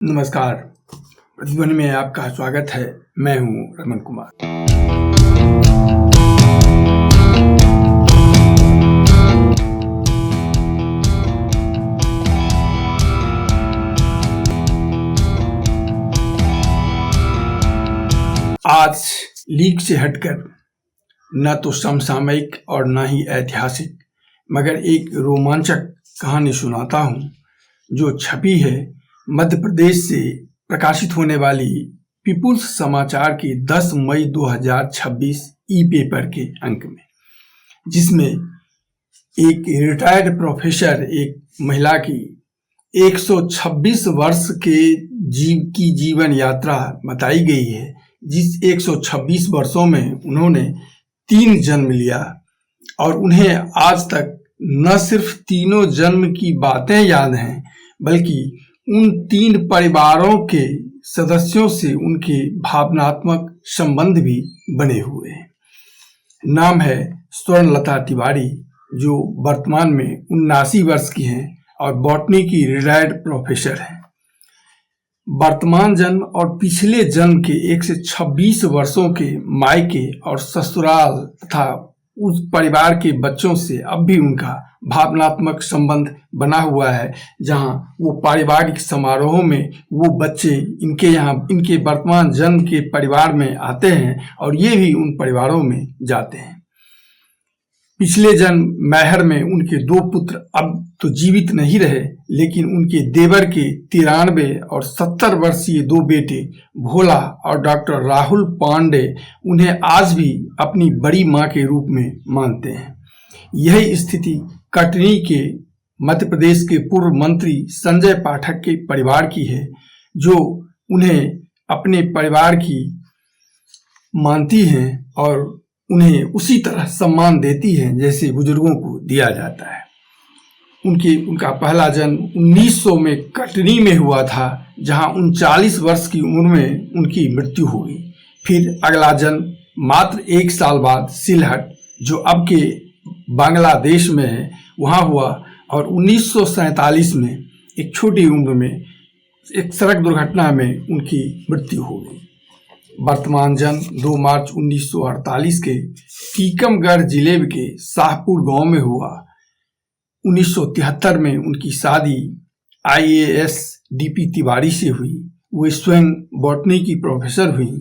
नमस्कार। प्रतिध्वनि में आपका स्वागत है। मैं हूं रमन कुमार। आज लीक से हटकर न तो समसामयिक और न ही ऐतिहासिक मगर एक रोमांचक कहानी सुनाता हूं जो छपी है मध्य प्रदेश से प्रकाशित होने वाली पीपुल्स समाचार के 10 मई 2026 ई पेपर के अंक में, जिसमें एक रिटायर्ड प्रोफेसर एक महिला की 126 वर्ष की जीवन यात्रा बताई गई है। जिस 126 वर्षों में उन्होंने 3 जन्म लिया और उन्हें आज तक न सिर्फ तीनों जन्म की बातें याद हैं बल्कि उन 3 परिवारों के सदस्यों से उनके भावनात्मक संबंध भी बने हुए हैं। नाम है स्वर्णलता तिवारी, जो वर्तमान में 79 वर्ष की हैं और बॉटनी की रिटायर्ड प्रोफेसर हैं। वर्तमान जन्म और पिछले जन्म के 126 वर्षों के मायके और ससुराल तथा उस परिवार के बच्चों से अब भी उनका भावनात्मक संबंध बना हुआ है, जहां वो पारिवारिक समारोहों में वो बच्चे इनके वर्तमान जन्म के परिवार में आते हैं और ये भी उन परिवारों में जाते हैं। पिछले जन्म मैहर में उनके 2 पुत्र अब तो जीवित नहीं रहे, लेकिन उनके देवर के 93 और 70 वर्षीय 2 बेटे भोला और डॉक्टर राहुल पांडे उन्हें आज भी अपनी बड़ी मां के रूप में मानते हैं। यही स्थिति कटनी के मध्य प्रदेश के पूर्व मंत्री संजय पाठक के परिवार की है, जो उन्हें अपने परिवार की मानती हैं और उन्हें उसी तरह सम्मान देती हैं जैसे बुजुर्गों को दिया जाता है। उनका पहला जन्म 1900 में कटनी में हुआ था, जहां 39 वर्ष की उम्र में उनकी मृत्यु हो गई। फिर अगला जन्म मात्र 1 साल बाद सिलहट, जो अब के बांग्लादेश में है, वहां हुआ और 1947 में एक छोटी उम्र में एक सड़क दुर्घटना में उनकी मृत्यु हो गई। वर्तमान जन्म 2 मार्च 1948 के टीकमगढ़ जिले के शाहपुर गांव में हुआ। 1973 में उनकी शादी IAS DP तिवारी से हुई। वो स्वयं बॉटनी की प्रोफेसर हुई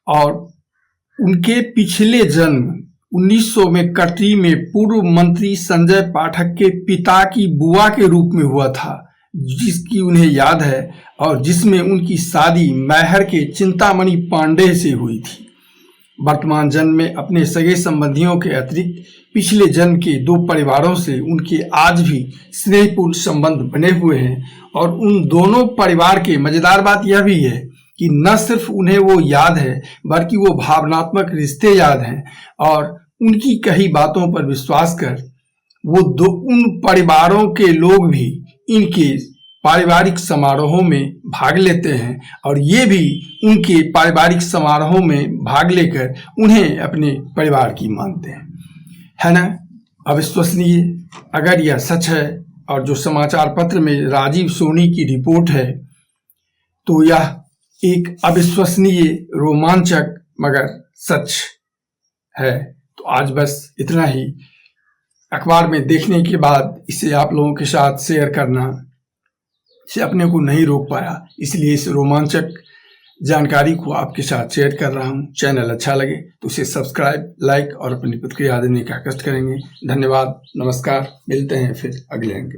और उनके पिछले जन्म 1900 में कटनी में पूर्व मंत्री संजय पाठक के पिता की बुआ के रूप में हुआ था, जिसकी उन्हें याद है और जिसमें उनकी शादी मैहर के चिंतामणि पांडे से हुई थी। वर्तमान जन्म में अपने सगे संबंधियों के अतिरिक्त पिछले जन्म के 2 परिवारों से उनके आज भी स्नेहपूर्ण संबंध बने हुए हैं और उन दोनों परिवार के मजेदार बात यह भी है कि न सिर्फ उन्हें वो याद है बल्कि वो भावनात्मक रिश्ते याद हैं और उनकी कही बातों पर विश्वास कर उन परिवारों के लोग भी इनके पारिवारिक समारोहों में भाग लेते हैं और ये भी उनके पारिवारिक समारोहों में भाग लेकर उन्हें अपने परिवार की मानते हैं। है ना अविश्वसनीय? अगर यह सच है और जो समाचार पत्र में राजीव सोनी की रिपोर्ट है, तो यह एक अविश्वसनीय, रोमांचक मगर सच है। तो आज बस इतना ही। अखबार में देखने के बाद इसे आप लोगों के साथ शेयर करना से अपने को नहीं रोक पाया, इसलिए इस रोमांचक जानकारी को आपके साथ शेयर कर रहा हूं। चैनल अच्छा लगे तो इसे सब्सक्राइब, लाइक और अपनी प्रतिक्रिया देने का कष्ट करेंगे। धन्यवाद, नमस्कार। मिलते हैं फिर अगले अंक में।